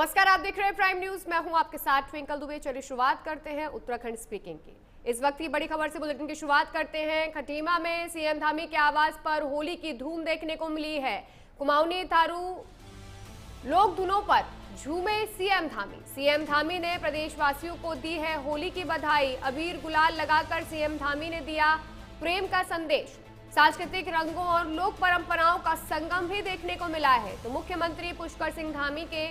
नमस्कार, आप देख रहे हैं प्राइम न्यूज। मैं हूं आपके साथ ट्विंकल दुबे। चलिए शुरुआत करते हैं उत्तराखंड स्पीकिंग की। इस वक्त की बड़ी खबर से बुलेटिन की शुरुआत करते हैं। खटीमा में सीएम धामी के आवास पर होली की धूम देखने को मिली है। कुमाऊनी थारू लोक धुनों पर झूमे सीएम धामी। सीएम धामी ने प्रदेशवासियों को दी है होली की बधाई। अबीर गुलाल लगाकर सीएम धामी ने दिया प्रेम का संदेश। सांस्कृतिक रंगों और लोक परंपराओं का संगम भी देखने को मिला है। तो मुख्यमंत्री पुष्कर सिंह धामी के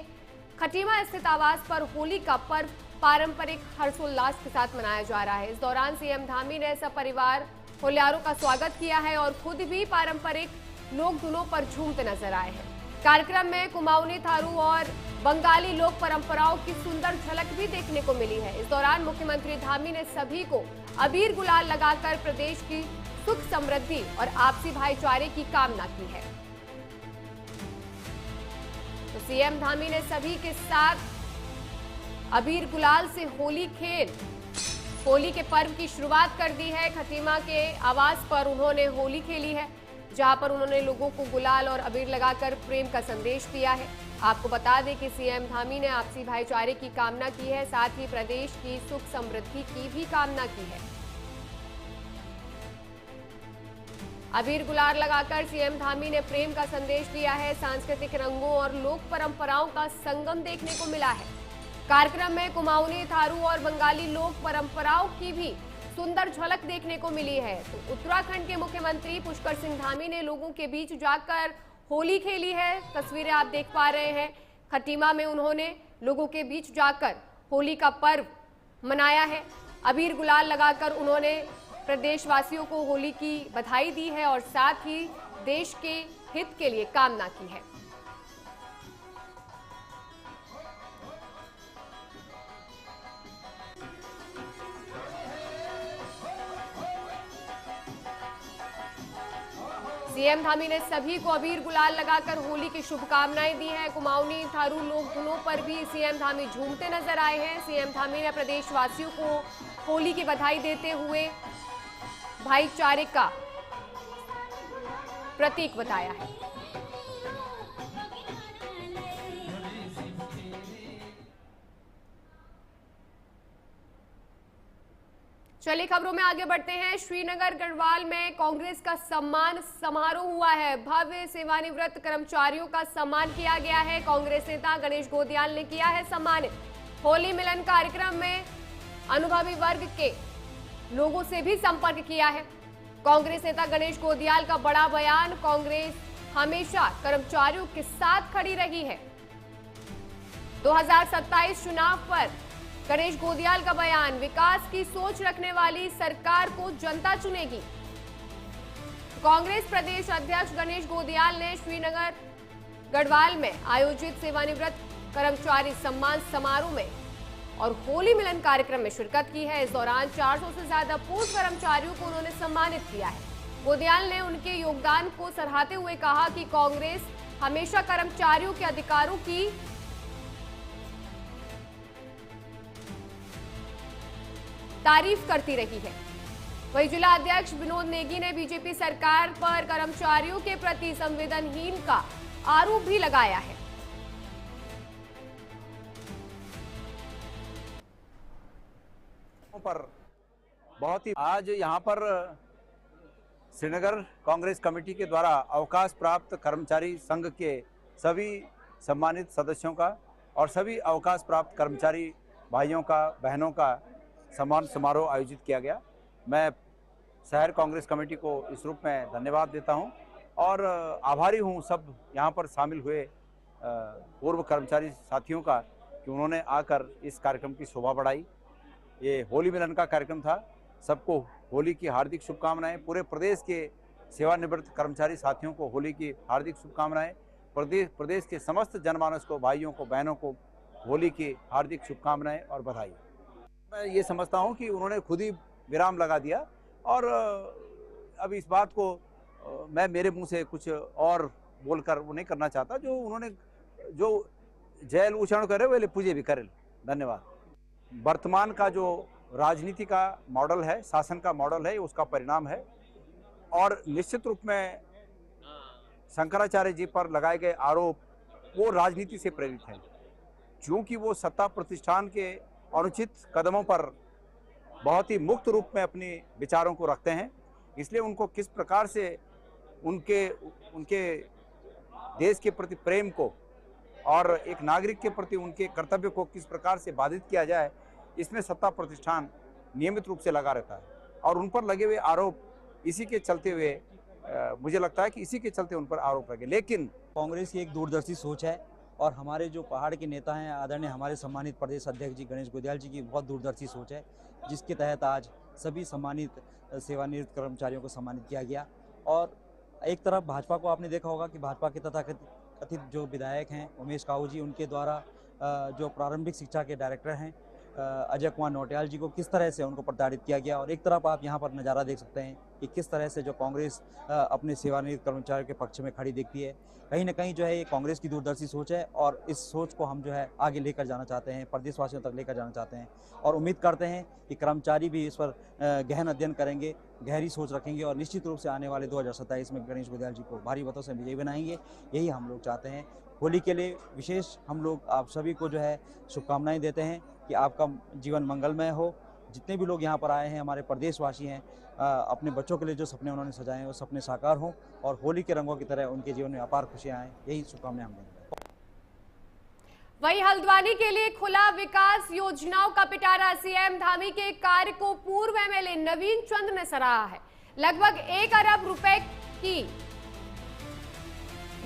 खटीमा स्थित आवास पर होली का पर्व पारंपरिक हर्षोल्लास के साथ मनाया जा रहा है। इस दौरान सीएम धामी ने सब परिवार होल्यारों का स्वागत किया है और खुद भी पारंपरिक लोक धुनों पर झूमते नजर आए हैं। कार्यक्रम में कुमाऊनी थारू और बंगाली लोक परंपराओं की सुंदर झलक भी देखने को मिली है। इस दौरान मुख्यमंत्री धामी ने सभी को अबीर गुलाल लगाकर प्रदेश की सुख समृद्धि और आपसी भाईचारे की कामना की है। तो सीएम धामी ने सभी के साथ अबीर गुलाल से होली खेल होली के पर्व की शुरुआत कर दी है। खटीमा के आवास पर उन्होंने होली खेली है, जहां पर उन्होंने लोगों को गुलाल और अबीर लगाकर प्रेम का संदेश दिया है। आपको बता दें कि सीएम धामी ने आपसी भाईचारे की कामना की है, साथ ही प्रदेश की सुख समृद्धि की भी कामना की है। अबीर गुलाल लगाकर सीएम धामी ने प्रेम का संदेश दिया है। सांस्कृतिक रंगों और लोक परंपराओं का संगम देखने को मिला है। कार्यक्रम में कुमाऊनी थारू और बंगाली लोक परंपराओं की भी सुंदर झलक देखने को मिली है। तो उत्तराखंड के मुख्यमंत्री पुष्कर सिंह धामी ने लोगों के बीच जाकर होली खेली है। तस्वीरें आप देख पा रहे हैं। खटीमा में उन्होंने लोगों के बीच जाकर होली का पर्व मनाया है। अबीर गुलाल लगाकर उन्होंने प्रदेशवासियों को होली की बधाई दी है और साथ ही देश के हित के लिए कामना की है। सीएम धामी ने सभी को अबीर गुलाल लगाकर होली की शुभकामनाएं दी हैं। कुमाऊनी थारू लोक धुनों पर भी सीएम धामी झूमते नजर आए हैं। सीएम धामी ने प्रदेशवासियों को होली की बधाई देते हुए भाईचारे का प्रतीक बताया है। चलिए खबरों में आगे बढ़ते हैं। श्रीनगर गढ़वाल में कांग्रेस का सम्मान समारोह हुआ है। भव्य सेवानिवृत्त कर्मचारियों का सम्मान किया गया है। कांग्रेस नेता गणेश गोदियाल ने किया है सम्मानित। होली मिलन कार्यक्रम में अनुभवी वर्ग के लोगों से भी संपर्क किया है। कांग्रेस नेता गणेश गोदियाल का बड़ा बयान। कांग्रेस हमेशा कर्मचारियों के साथ खड़ी रही है। 2027 चुनाव पर गणेश गोदियाल का बयान। विकास की सोच रखने वाली सरकार को जनता चुनेगी। कांग्रेस प्रदेश अध्यक्ष गणेश गोदियाल ने श्रीनगर गढ़वाल में आयोजित सेवानिवृत्त कर्मचारी सम्मान समारोह में और होली मिलन कार्यक्रम में शिरकत की है। इस दौरान 400 से ज्यादा पूर्व कर्मचारियों को उन्होंने सम्मानित किया है। गोदियाल ने उनके योगदान को सराहते हुए कहा कि कांग्रेस हमेशा कर्मचारियों के अधिकारों की तारीफ करती रही है। वहीं जिला अध्यक्ष विनोद नेगी ने बीजेपी सरकार पर कर्मचारियों के प्रति संवेदनहीन का आरोप भी लगाया है। पर बहुत ही आज यहाँ पर श्रीनगर कांग्रेस कमेटी के द्वारा अवकाश प्राप्त कर्मचारी संघ के सभी सम्मानित सदस्यों का और सभी अवकाश प्राप्त कर्मचारी भाइयों का बहनों का सम्मान समारोह आयोजित किया गया। मैं शहर कांग्रेस कमेटी को इस रूप में धन्यवाद देता हूं और आभारी हूं सब यहाँ पर शामिल हुए पूर्व कर्मचारी साथियों का कि उन्होंने आकर इस कार्यक्रम की शोभा बढ़ाई। ये होली मिलन का कार्यक्रम था। सबको होली की हार्दिक शुभकामनाएं। पूरे प्रदेश के सेवानिवृत्त कर्मचारी साथियों को होली की हार्दिक शुभकामनाएं। प्रदेश के समस्त जनमानस को, भाइयों को, बहनों को होली की हार्दिक शुभकामनाएं और बधाई। मैं ये समझता हूं कि उन्होंने खुद ही विराम लगा दिया और अब इस बात को मैं मेरे मुंह से कुछ और बोलकर वो नहीं करना चाहता। जो उन्होंने जो जैल उच्चारण करे वे पूजे भी करे। धन्यवाद। वर्तमान का जो राजनीति का मॉडल है, शासन का मॉडल है, उसका परिणाम है और निश्चित रूप में शंकराचार्य जी पर लगाए गए आरोप वो राजनीति से प्रेरित हैं। चूंकि वो सत्ता प्रतिष्ठान के अनुचित कदमों पर बहुत ही मुक्त रूप में अपने विचारों को रखते हैं, इसलिए उनको किस प्रकार से उनके देश के प्रति प्रेम को और एक नागरिक के प्रति उनके कर्तव्य को किस प्रकार से बाधित किया जाए, इसमें सत्ता प्रतिष्ठान नियमित रूप से लगा रहता है। और उन पर लगे हुए आरोप इसी के चलते हुए मुझे लगता है कि इसी के चलते उन पर आरोप लगे। लेकिन कांग्रेस की एक दूरदर्शी सोच है और हमारे जो पहाड़ के नेता हैं आदरणीय हमारे सम्मानित प्रदेश अध्यक्ष जी गणेश गोदियाल जी की बहुत दूरदर्शी सोच है, जिसके तहत आज सभी सम्मानित सेवानिवृत्त कर्मचारियों को सम्मानित किया गया। और एक तरफ भाजपा को आपने देखा होगा कि भाजपा के तथाकथित जो विधायक हैं उमेश काऊ जी, उनके द्वारा जो प्रारंभिक शिक्षा के डायरेक्टर हैं अजय कुमार नौटियाल जी को किस तरह से उनको प्रताड़ित किया गया। और एक तरफ आप यहाँ पर नज़ारा देख सकते हैं कि किस तरह से जो कांग्रेस अपने सेवानिवृत्त कर्मचारियों के पक्ष में खड़ी दिखती है। कहीं ना कहीं जो है ये कांग्रेस की दूरदर्शी सोच है और इस सोच को हम जो है आगे लेकर जाना चाहते हैं, प्रदेशवासियों तक लेकर जाना चाहते हैं और उम्मीद करते हैं कि कर्मचारी भी इस पर गहन अध्ययन करेंगे, गहरी सोच रखेंगे और निश्चित रूप से आने वाले 2027 में गणेश गोदियाल जी को भारी मतों से विजयी बनाएंगे। यही हम लोग चाहते हैं। होली के लिए विशेष हम लोग आप सभी को जो है शुभकामनाएं देते हैं कि आपका जीवन मंगलमय हो। जितने भी लोग यहाँ पर आए हैं हमारे प्रदेशवासी हैं, अपने बच्चों के लिए जो सपने उन्होंने सजाए हैं वो सपने साकार हों और होली के रंगों की तरह उनके जीवन में अपार खुशियाँ आएँ, यही शुभकामनाएं हम देंगे। वहीं हल्द्वानी के लिए खुला विकास योजनाओं का पिटारा। सीएम धामी के कार्य को पूर्व एमएलए नवीन चंद ने सराहा है। लगभग 1 अरब रुपए की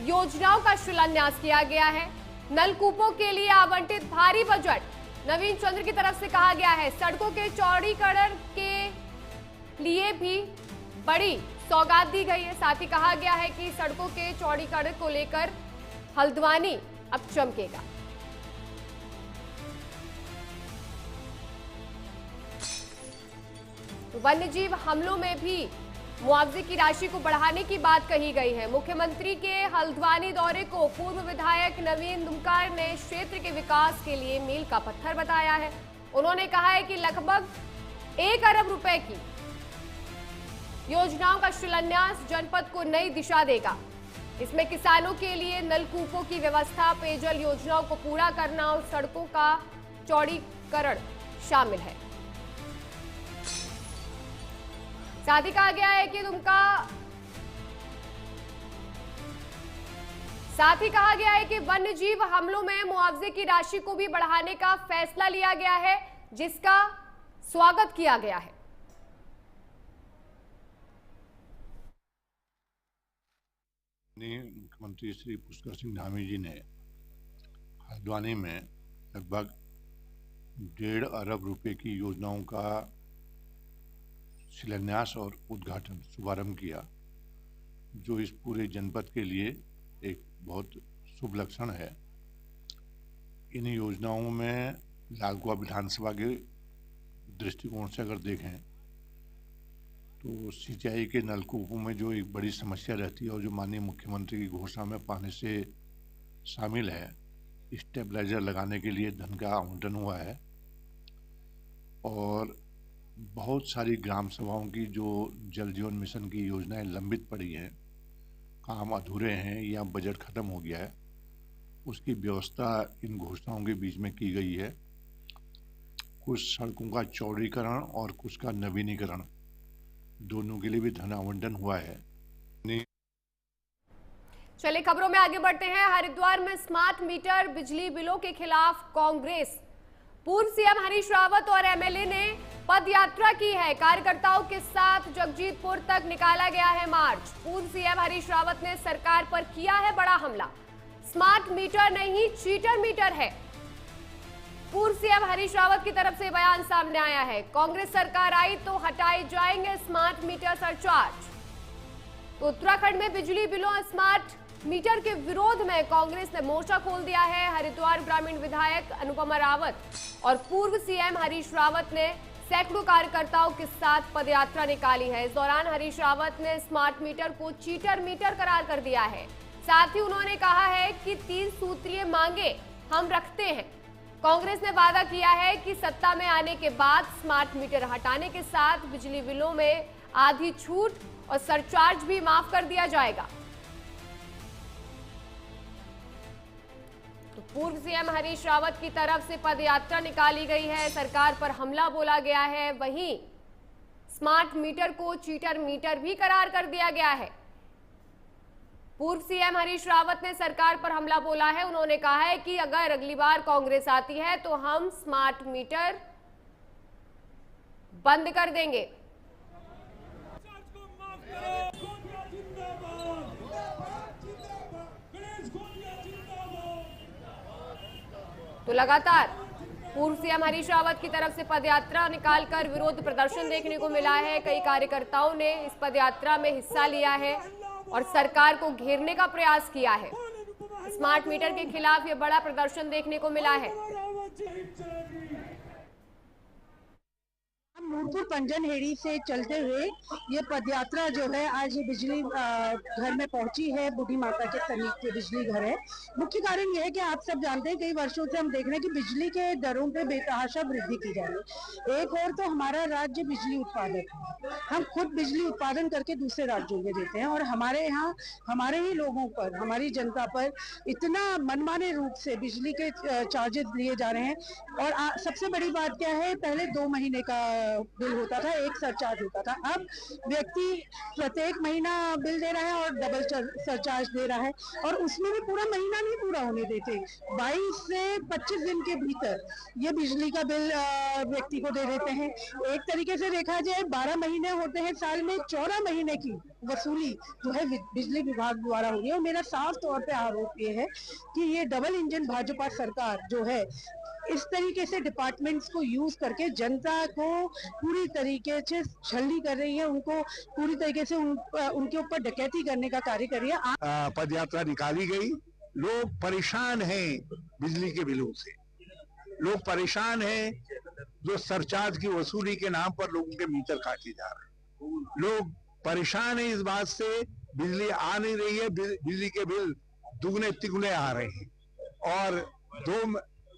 योजनाओं का शिलान्यास किया गया है। नलकूपों के लिए आवंटित भारी बजट नवीन चंद्र की तरफ से कहा गया है। सड़कों के चौड़ीकरण के लिए भी बड़ी सौगात दी गई है। साथ ही कहा गया है कि सड़कों के चौड़ीकरण को लेकर हल्द्वानी अब चमकेगा। तो वन्यजीव हमलों में भी मुआवजे की राशि को बढ़ाने की बात कही गई है। मुख्यमंत्री के हल्द्वानी दौरे को पूर्व विधायक नवीन दुमकार ने क्षेत्र के विकास के लिए मील का पत्थर बताया है। उन्होंने कहा है कि लगभग 1 अरब रुपए की योजनाओं का शिलान्यास जनपद को नई दिशा देगा। इसमें किसानों के लिए नलकूपों की व्यवस्था, पेयजल योजनाओं को पूरा करना और सड़कों का चौड़ीकरण शामिल है। साथ ही कहा गया है कि वन्यजीव हमलों में मुआवजे की राशि को भी बढ़ाने का फैसला लिया गया है, जिसका स्वागत किया गया है। मुख्यमंत्री श्री पुष्कर सिंह धामी जी ने हल्द्वानी में लगभग 1.5 अरब रुपए की योजनाओं का शिलान्यास और उद्घाटन शुभारंभ किया, जो इस पूरे जनपद के लिए एक बहुत शुभ लक्षण है। इन योजनाओं में लालकुआ विधानसभा के दृष्टिकोण से अगर देखें तो सिंचाई के नलकूपों में जो एक बड़ी समस्या रहती है और जो माननीय मुख्यमंत्री की घोषणा में पानी से शामिल है, स्टेबलाइजर लगाने के लिए धन का आवंटन हुआ है और बहुत सारी ग्राम सभाओं की जो जल जीवन मिशन की योजनाएं लंबित पड़ी हैं, काम अधूरे हैं या बजट खत्म हो गया है, उसकी व्यवस्था इन घोषणाओं के बीच में की गई है। कुछ सड़कों का चौड़ीकरण और कुछ का नवीनीकरण, दोनों के लिए भी धन आवंटन हुआ है। चलिए खबरों में आगे बढ़ते हैं। हरिद्वार में स्मार्ट मीटर बिजली बिलों के खिलाफ कांग्रेस, पूर्व सीएम हरीश रावत और एमएलए ने पद यात्रा की है। कार्यकर्ताओं के साथ जगजीतपुर तक निकाला गया है मार्च। पूर्व सीएम हरीश रावत ने सरकार पर किया है बड़ा हमला। स्मार्ट मीटर नहीं, चीटर मीटर है, पूर्व सीएम हरीश रावत की तरफ से बयान सामने आया है। कांग्रेस सरकार आई तो हटाए जाएंगे स्मार्ट मीटर सरचार्ज। तो उत्तराखंड में बिजली बिलों स्मार्ट मीटर के विरोध में कांग्रेस ने मोर्चा खोल दिया है। हरिद्वार ग्रामीण विधायक अनुपमा रावत और पूर्व सीएम हरीश रावत ने सैकड़ों कार्यकर्ताओं के साथ पदयात्रा निकाली है। इस दौरान हरीश रावत ने स्मार्ट मीटर को चीटर मीटर करार कर दिया है। साथ ही उन्होंने कहा है कि 3 सूत्रीय मांगे हम रखते हैं। कांग्रेस ने वादा किया है कि सत्ता में आने के बाद स्मार्ट मीटर हटाने के साथ बिजली बिलों में आधी छूट और सरचार्ज भी माफ कर दिया जाएगा। तो पूर्व सीएम हरीश रावत की तरफ से पदयात्रा निकाली गई है, सरकार पर हमला बोला गया है। वहीं स्मार्ट मीटर को चीटर मीटर भी करार कर दिया गया है। पूर्व सीएम हरीश रावत ने सरकार पर हमला बोला है। उन्होंने कहा है कि अगर अगली बार कांग्रेस आती है तो हम स्मार्ट मीटर बंद कर देंगे। तो लगातार पूर्व सीएम हरीश रावत की तरफ से पदयात्रा निकालकर विरोध प्रदर्शन देखने को मिला है। कई कार्यकर्ताओं ने इस पदयात्रा में हिस्सा लिया है और सरकार को घेरने का प्रयास किया है। स्मार्ट मीटर के खिलाफ यह बड़ा प्रदर्शन देखने को मिला है। नूरपुर पंजनहेड़ी से चलते हुए ये पदयात्रा जो है आज बिजली घर में पहुंची है। बूढ़ी माता के समीप के बिजली घर है। मुख्य कारण यह है कि आप सब जानते हैं कई वर्षों से हम देख रहे हैं कि बिजली के दरों पे बेतहाशा वृद्धि की जा रही है। एक और तो हमारा राज्य बिजली उत्पादक है, हम खुद बिजली उत्पादन करके दूसरे राज्यों में देते हैं और हमारे यहाँ हमारे ही लोगों पर, हमारी जनता पर इतना मनमाने रूप से बिजली के चार्जेस लिए जा रहे हैं। और सबसे बड़ी बात क्या है, पहले 2 महीने का बिल होता था, एक सरचार्ज होता था। अब व्यक्ति प्रत्येक महीना बिल दे रहा है और डबल सरचार्ज दे रहा है और उसमें भी पूरा महीना नहीं पूरा होने देते। 22 से 25 दिन के भीतर ये बिजली का बिल व्यक्ति को दे देते हैं। एक तरीके से देखा जाए 12 महीने होते हैं साल में, 14 महीने की वसूली जो है बिजली विभाग द्वारा हो रही है। और मेरा साफ तौर पे आरोप ये है कि ये डबल इंजन भाजपा सरकार जो है इस तरीके से डिपार्टमेंट्स को यूज करके जनता को पूरी तरीके से छलनी कर रही है, उनको पूरी तरीके से उनके ऊपर डकैती करने का कार्य कर रही है। पदयात्रा निकाली गई। लोग परेशान हैं बिजली के बिलों से, लोग परेशान हैं जो सरचार्ज की वसूली के नाम पर लोगों के मीटर काटे जा रहे हैं। लोग परेशान हैं इस बात से बिजली आ नहीं रही है, बिजली के बिल दुगने तिगुने आ रहे हैं। और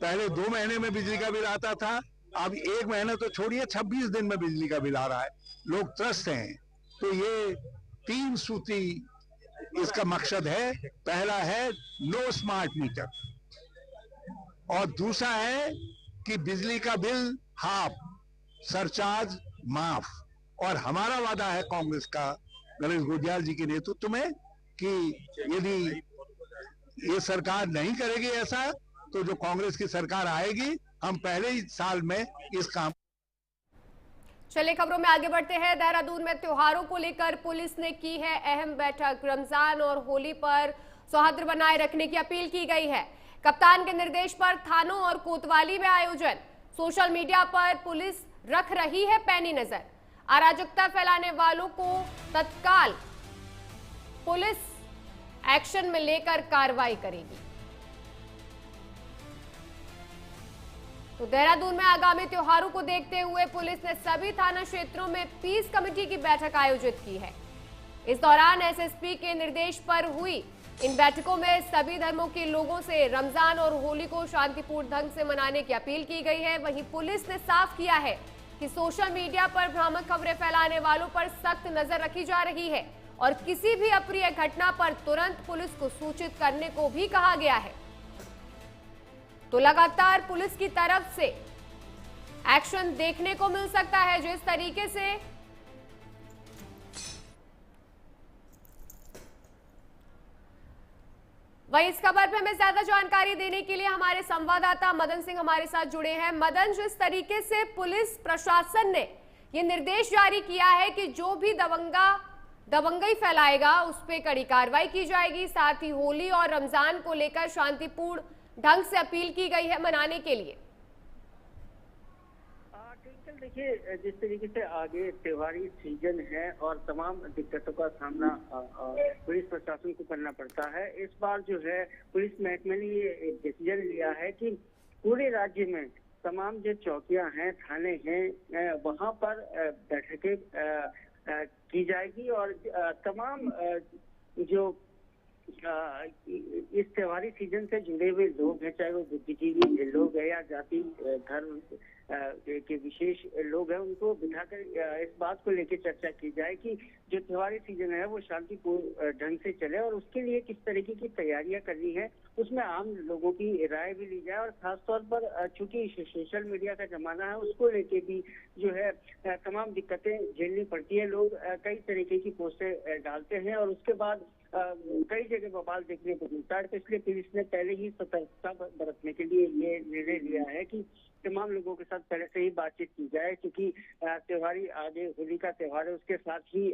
पहले 2 महीने में बिजली का बिल आता था, अब 1 महीना तो छोड़िए 26 दिन में बिजली का बिल आ रहा है। लोग त्रस्त हैं। तो ये 3 सूत्री इसका मकसद है। पहला है नो स्मार्ट मीटर और दूसरा है कि बिजली का बिल हाफ, सरचार्ज माफ। और हमारा वादा है कांग्रेस का गणेश गोंदियाल जी के नेतृत्व में कि यदि ये सरकार नहीं करेगी ऐसा तो जो कांग्रेस की सरकार आएगी हम पहले ही साल में इस काम। चलिए खबरों में आगे बढ़ते हैं। देहरादून में त्योहारों को लेकर पुलिस ने की है अहम बैठक। रमजान और होली पर सौहार्द बनाए रखने की अपील की गई है। कप्तान के निर्देश पर थानों और कोतवाली में आयोजन। सोशल मीडिया पर पुलिस रख रही है पैनी नजर। अराजकता फैलाने वालों को तत्काल पुलिस एक्शन में लेकर कार्रवाई करेगी। तो देहरादून में आगामी त्योहारों को देखते हुए पुलिस ने सभी थाना क्षेत्रों में पीस कमेटी की बैठक आयोजित की है। इस दौरान एसएसपी के निर्देश पर हुई इन बैठकों में सभी धर्मों के लोगों से रमजान और होली को शांतिपूर्ण ढंग से मनाने की अपील की गई है। वहीं पुलिस ने साफ किया है कि सोशल मीडिया पर भ्रामक खबरें फैलाने वालों पर सख्त नजर रखी जा रही है और किसी भी अप्रिय घटना पर तुरंत पुलिस को सूचित करने को भी कहा गया है। तो लगातार पुलिस की तरफ से एक्शन देखने को मिल सकता है। जिस तरीके से वहीं इस खबर पर हमें ज्यादा जानकारी देने के लिए हमारे संवाददाता मदन सिंह हमारे साथ जुड़े हैं। मदन, जिस तरीके से पुलिस प्रशासन ने ये निर्देश जारी किया है कि जो भी दबंगई फैलाएगा उस पर कड़ी कार्रवाई की जाएगी, साथ ही होली और रमजान को लेकर शांतिपूर्ण ढंग से अपील की गई है मनाने के लिए। देखिए, जिस तरीके से आगे त्योहारी सीजन है और तमाम दिक्कतों का सामना पुलिस प्रशासन को करना पड़ता है, इस बार जो है पुलिस महकमे ने ये एक डिसीजन लिया है कि पूरे राज्य में तमाम जो चौकियां हैं, थाने हैं, वहां पर बैठकें की जाएगी और तमाम जो इस त्योहारी सीजन से जुड़े हुए लोग हैं, चाहे वो बुद्धिजीवी लोग हैं या जाति धर्म के विशेष लोग हैं, उनको बिठाकर इस बात को लेकर चर्चा की जाए कि जो त्योहारी सीजन है वो शांतिपूर्ण ढंग से चले और उसके लिए किस तरीके की तैयारियां करनी है उसमें आम लोगों की राय भी ली जाए। और खासतौर पर चूंकि सोशल मीडिया का जमाना है उसको लेके भी जो है तमाम दिक्कतें झेलनी पड़ती है। लोग कई तरीके की पोस्टें डालते हैं और उसके बाद कई जगह बवाल देखने को मिलता है। तो इसलिए पुलिस ने पहले ही सतर्कता बरतने के लिए ये निर्णय लिया है कि तमाम लोगों के साथ पहले से ही बातचीत की जाए, क्योंकि त्योहारी आगे होली का त्योहार है, उसके साथ ही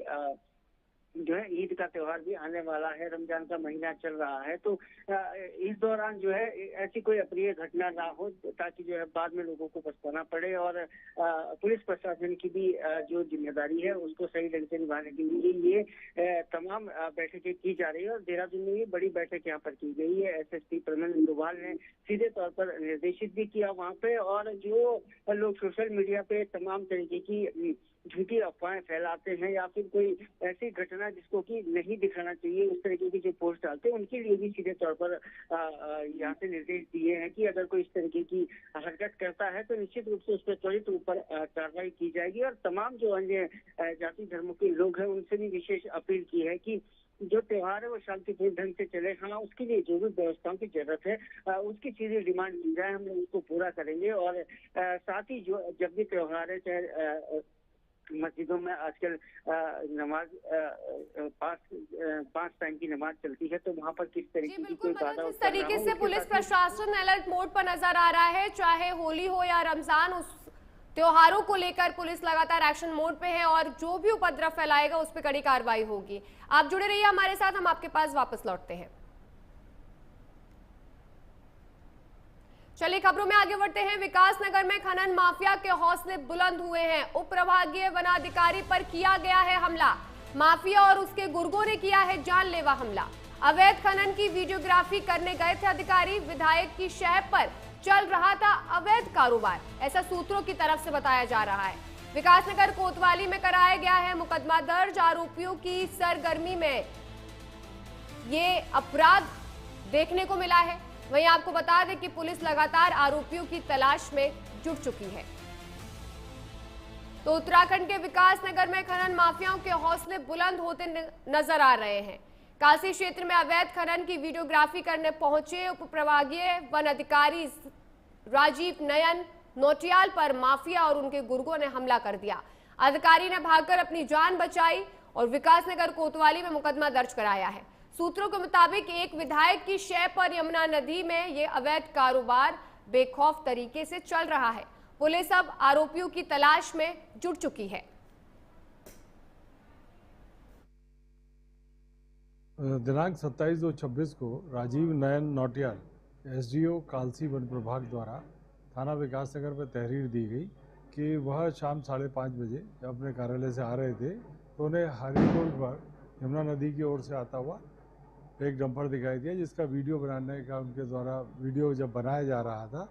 जो है ईद का त्योहार भी आने वाला है, रमजान का महीना चल रहा है। तो इस दौरान जो है ऐसी कोई अप्रिय घटना ना हो ताकि जो है बाद में लोगों को पछताना पड़े। और पुलिस प्रशासन की भी जो जिम्मेदारी है उसको सही ढंग से निभाने के लिए ये तमाम बैठकें की जा रही है। और देहरादून में भी बड़ी बैठक यहाँ पर की गई है। SSP प्रमन इंदुवाल ने सीधे तौर पर निर्देशित भी किया वहाँ पे। और जो लोग सोशल मीडिया पे तमाम तरीके की झूठी अफवाहें फैलाते हैं या फिर कोई ऐसी घटना जिसको कि नहीं दिखाना चाहिए उस तरीके की जो पोस्ट डालते हैं उनके लिए भी सीधे तौर पर यहाँ से निर्देश दिए हैं कि अगर कोई इस तरीके की हरकत करता है तो निश्चित रूप से उस पर त्वरित रूप पर कार्रवाई की जाएगी। और तमाम जो अन्य जाति धर्मों के लोग हैं उनसे भी विशेष अपील की है कि जो त्योहार है वो शांतिपूर्ण ढंग से चले। हाँ, उसके लिए जो भी व्यवस्थाओं की जरूरत है उसकी चीजें डिमांड की जाए, हम उसको पूरा करेंगे। और साथ ही जो जब भी त्योहार है चाहे मस्जिदों में आजकल नमाज पांच टाइम की नमाज चलती है तो वहाँ पर किस तरीके की कोई बाधा जिस तरीके से पुलिस प्रशासन अलर्ट मोड पर नजर आ रहा है, चाहे होली हो या रमजान, उस त्योहारों को लेकर पुलिस लगातार एक्शन मोड पे है और जो भी उपद्रव फैलाएगा उस पर कड़ी कार्रवाई होगी। आप जुड़े रहिए हमारे साथ, हम आपके पास वापस लौटते हैं। चलिए खबरों में आगे बढ़ते हैं। विकासनगर में खनन माफिया के हौसले बुलंद हुए हैं। उप प्रभागीय वनाधिकारी पर किया गया है हमला। माफिया और उसके गुर्गों ने किया है जानलेवा हमला। अवैध खनन की वीडियोग्राफी करने गए थे अधिकारी। विधायक की शह पर चल रहा था अवैध कारोबार, ऐसा सूत्रों की तरफ से बताया जा रहा है। विकासनगर कोतवाली में कराया गया है मुकदमा दर्ज। आरोपियों की सरगर्मी में ये अपराध देखने को मिला है। वहीं आपको बता दें कि पुलिस लगातार आरोपियों की तलाश में जुट चुकी है। तो उत्तराखंड के विकासनगर में खनन माफियाओं के हौसले बुलंद होते नजर आ रहे हैं। काशी क्षेत्र में अवैध खनन की वीडियोग्राफी करने पहुंचे उप प्रभागीय वन अधिकारी राजीव नयन नोटियाल पर माफिया और उनके गुर्गों ने हमला कर दिया। अधिकारी ने भागकर अपनी जान बचाई और विकासनगर कोतवाली में मुकदमा दर्ज कराया है। सूत्रों के मुताबिक एक विधायक की शय पर यमुना नदी में ये अवैध कारोबार बेखौफ तरीके से चल रहा है। पुलिस अब आरोपियों की तलाश में जुट चुकी है। दिनांक 27/2/26 को राजीव नयन नौटियाल SDO कालसी वन प्रभाग द्वारा थाना विकासनगर में तहरीर दी गई कि वह शाम 5:30 बजे जब अपने कार्यालय से आ रहे थे तो उन्हें हरिपुर पर यमुना नदी की ओर से आता हुआ एक डंपर दिखाई दिया, जिसका वीडियो बनाने का उनके द्वारा वीडियो जब बनाया जा रहा था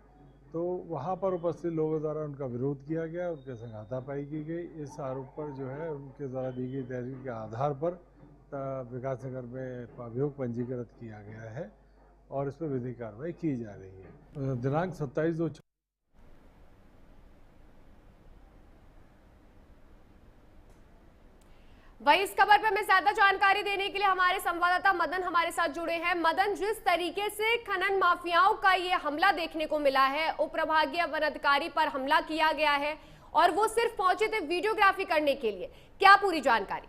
तो वहाँ पर उपस्थित लोगों द्वारा उनका विरोध किया गया, उनके संग हाथापाई की गई। इस आरोप पर जो है उनके द्वारा दी गई तहरीर के आधार पर विकासनगर में अभियोग पंजीकृत किया गया है और इस पर विधिक कार्रवाई की जा रही है। दिनांक 27/2 वही इस खबर पर हमें ज्यादा जानकारी देने के लिए हमारे संवाददाता मदन हमारे साथ जुड़े हैं। मदन, जिस तरीके से खनन माफियाओं का ये हमला देखने को मिला है, उप प्रभागीय वन अधिकारी पर हमला किया गया है और वो सिर्फ पहुंचे थे वीडियोग्राफी करने के लिए, क्या पूरी जानकारी?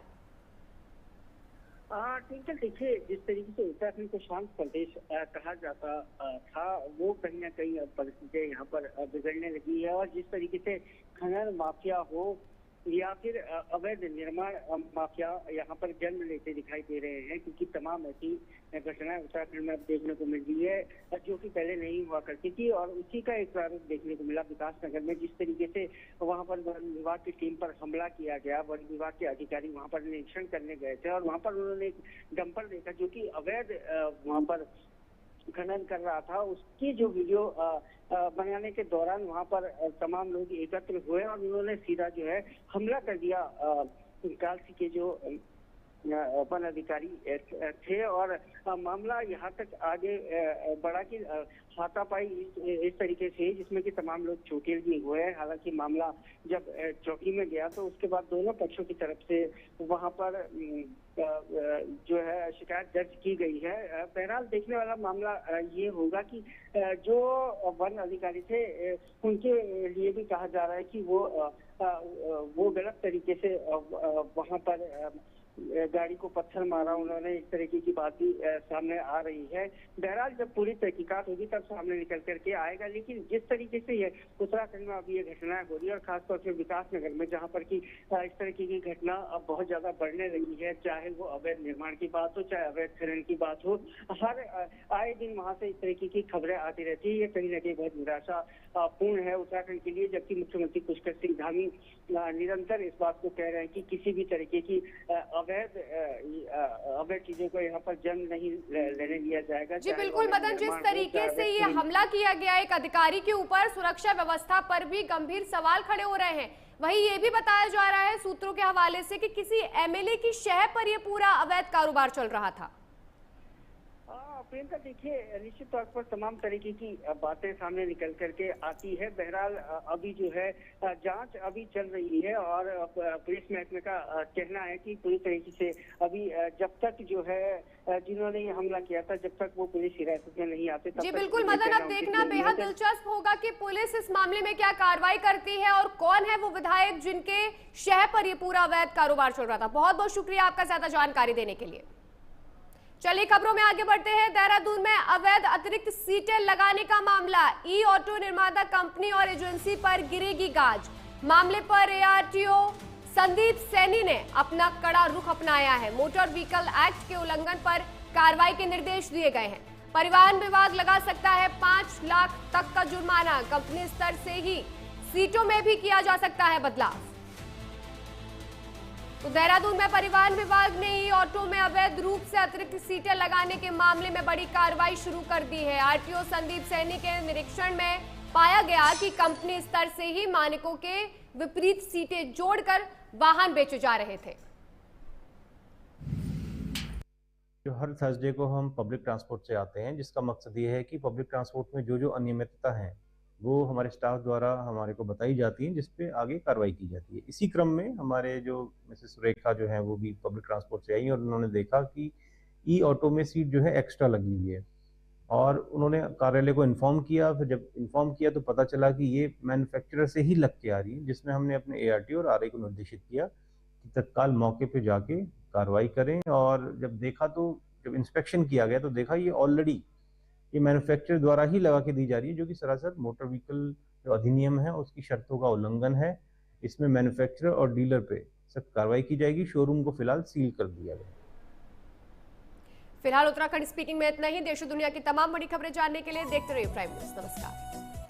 ठीक है, देखिए जिस तरीके से उत्तराखंड को शांत प्रदेश कहा जाता था वो कहीं ना कहीं परिस्थितियां यहाँ पर बिगड़ने लगी है। और जिस तरीके से खनन माफिया हो या फिर अवैध निर्माण माफिया यहाँ पर जन्म लेते दिखाई दे रहे हैं, क्योंकि तमाम ऐसी घटनाएं उत्तराखंड में अब देखने को मिल रही है जो कि पहले नहीं हुआ करती थी। और उसी का एक प्रारूप देखने को मिला विकासनगर में, जिस तरीके से वहाँ पर वन विभाग की टीम पर हमला किया गया। वन विभाग के अधिकारी वहाँ पर निरीक्षण करने गए थे और वहाँ पर उन्होंने एक डंपर देखा जो कि अवैध वहाँ पर खनन कर रहा था। उसकी जो वीडियो बनाने के दौरान वहां पर तमाम लोग एकत्र हुए और उन्होंने सीधा जो है हमला कर दिया कालसी के जो वन अधिकारी थे और मामला यहाँ तक आगे बढ़ा कि हाथापाई इस तरीके से जिसमें कि तमाम लोग चोटिल भी हुए हैं। हालांकि मामला जब चौकी में गया तो उसके बाद दोनों पक्षों की तरफ से वहां पर जो है शिकायत दर्ज की गई है। बहरहाल देखने वाला मामला ये होगा कि जो वन अधिकारी थे उनके लिए भी कहा जा रहा है कि वो गलत तरीके से वहां पर गाड़ी को पत्थर मारा उन्होंने, इस तरीके की बात भी सामने आ रही है। बहरहाल जब पूरी तहकीकात होगी तब सामने निकल करके आएगा। लेकिन जिस तरीके से ये उत्तराखंड में अभी ये घटनाएं हो रही है और खासतौर से विकास नगर में जहां पर कि इस तरीके की घटना अब बहुत ज्यादा बढ़ने लगी है, चाहे वो अवैध निर्माण की बात हो चाहे अवैध खनन की बात हो, हर आए दिन वहां से इस तरीके की खबरें आती रहती है। ये कहीं ना कहीं बहुत निराशा पूर्ण है उत्तराखंड के लिए, जबकि मुख्यमंत्री पुष्कर सिंह धामी निरंतर इस बात को कह रहे हैं कि किसी भी तरीके की अवैध चीजों को यहाँ पर जन्म नहीं लेने दिया जाएगा। जी बिल्कुल मदन, जिस तरीके से ये हमला किया गया एक अधिकारी के ऊपर, सुरक्षा व्यवस्था पर भी गंभीर सवाल खड़े हो रहे हैं। वहीं ये भी बताया जा रहा है सूत्रों के हवाले से कि किसी एमएलए की शह पर ये पूरा अवैध कारोबार चल रहा था। प्रियंका देखिए, निश्चित तौर पर तमाम तरीके की बातें सामने निकल करके आती है। बहरहाल अभी जो है जांच अभी चल रही है और पुलिस महकमे का कहना है कि पूरी तरीके से अभी जब तक जो है जिन्होंने ये हमला किया था जब तक वो पुलिस हिरासत में नहीं आते। जी बिल्कुल मदन, अब देखना बेहद दिलचस्प होगा कि पुलिस इस मामले में क्या कार्रवाई करती है और कौन है वो विधायक जिनके शह पर ये पूरा अवैध कारोबार चल रहा था। बहुत बहुत शुक्रिया आपका ज्यादा जानकारी देने के लिए। चलिए खबरों में आगे बढ़ते हैं। देहरादून में अवैध अतिरिक्त सीटें लगाने का मामला, ई ऑटो निर्माता कंपनी और एजेंसी पर गिरेगी गाज। मामले पर एआरटीओ संदीप सैनी ने अपना कड़ा रुख अपनाया है। मोटर व्हीकल एक्ट के उल्लंघन पर कार्रवाई के निर्देश दिए गए हैं। परिवहन विभाग लगा सकता है 5 लाख तक का जुर्माना। कंपनी स्तर से ही सीटों में भी किया जा सकता है बदलाव। तो देहरादून में परिवहन विभाग ने ई ऑटो में अवैध रूप से अतिरिक्त सीटें लगाने के मामले में बड़ी कार्रवाई शुरू कर दी है। आरटीओ संदीप सैनी के निरीक्षण में पाया गया कि कंपनी स्तर से ही मानकों के विपरीत सीटें जोड़कर वाहन बेचे जा रहे थे। जो हर थर्सडे को हम पब्लिक ट्रांसपोर्ट से आते हैं, जिसका मकसद ये है कि पब्लिक ट्रांसपोर्ट में जो अनियमितता है वो हमारे स्टाफ द्वारा हमारे को बताई जाती है, जिस पे आगे कार्रवाई की जाती है। इसी क्रम में हमारे जो मिसेस सुरेखा जो है वो भी पब्लिक ट्रांसपोर्ट से आई और उन्होंने देखा कि ई ऑटो में सीट जो है एक्स्ट्रा लगी हुई है और उन्होंने कार्यालय को इन्फॉर्म किया। फिर जब इन्फॉर्म किया तो पता चला कि ये मैन्युफैक्चरर से ही लग के आ रही है, जिसमें हमने अपने एआरटीओ और आरआई को निर्देशित किया कि तत्काल मौके पे जाके कार्रवाई करें। और जब देखा तो जब इंस्पेक्शन किया गया तो देखा ये ऑलरेडी ये मैन्युफैक्चरर द्वारा ही लगा के दी जा रही है, जो कि सरासर मोटर व्हीकल जो अधिनियम है उसकी शर्तों का उल्लंघन है। इसमें मैन्युफैक्चरर और डीलर पे सख्त कार्रवाई की जाएगी। शोरूम को फिलहाल सील कर दिया गया। फिलहाल उत्तराखंड स्पीकिंग में इतना ही। देश और दुनिया की तमाम बड़ी खबरें जानने के लिए देखते रहिए प्राइम न्यूज़। नमस्कार।